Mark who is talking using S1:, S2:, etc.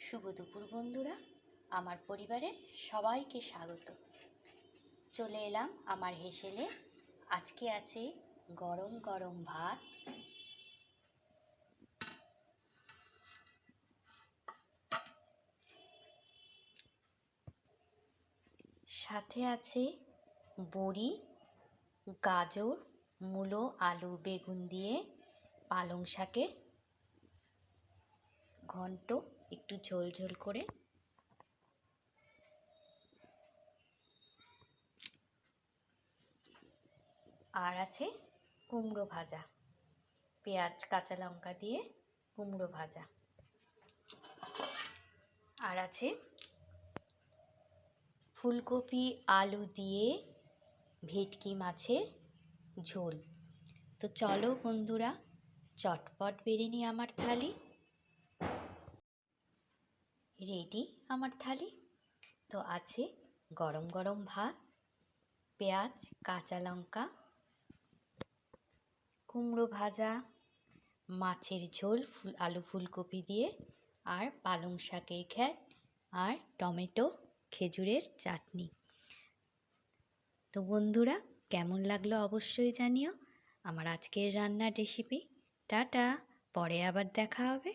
S1: শুভ দুপুর বন্ধুরা, আমার পরিবারের সবাইকে স্বাগত। চলে এলাম আমার হেসেলে। আজকে আছে গরম গরম ভাত, সাথে আছে বড়ি, গাজর, মূলো, আলু, বেগুন দিয়ে পালং শাকের ঘন্ট, একটু ঝোল ঝোল করে। আর আছে কুমড়ো ভাজা, পেঁয়াজ কাঁচা লঙ্কা দিয়ে কুমড়ো ভাজা। আর আছে ফুলকপি আলু দিয়ে ভেটকি মাছের ঝোল। তো চলো বন্ধুরা, চটপট বেড়ে নিই আমার থালি। রেডি আমার থালি। তো আছে গরম গরম ভাত, পেঁয়াজ কাঁচা লঙ্কা, কুমড়ো ভাজা, মাছের ঝোল, আলু ফুলকপি দিয়ে, আর পালং শাকের ঘ্যাট, আর টমেটো খেজুরের চাটনি। তো বন্ধুরা, কেমন লাগলো অবশ্যই জানিও আমার আজকের রান্নার রেসিপি। টাটা, পরে আবার দেখা হবে।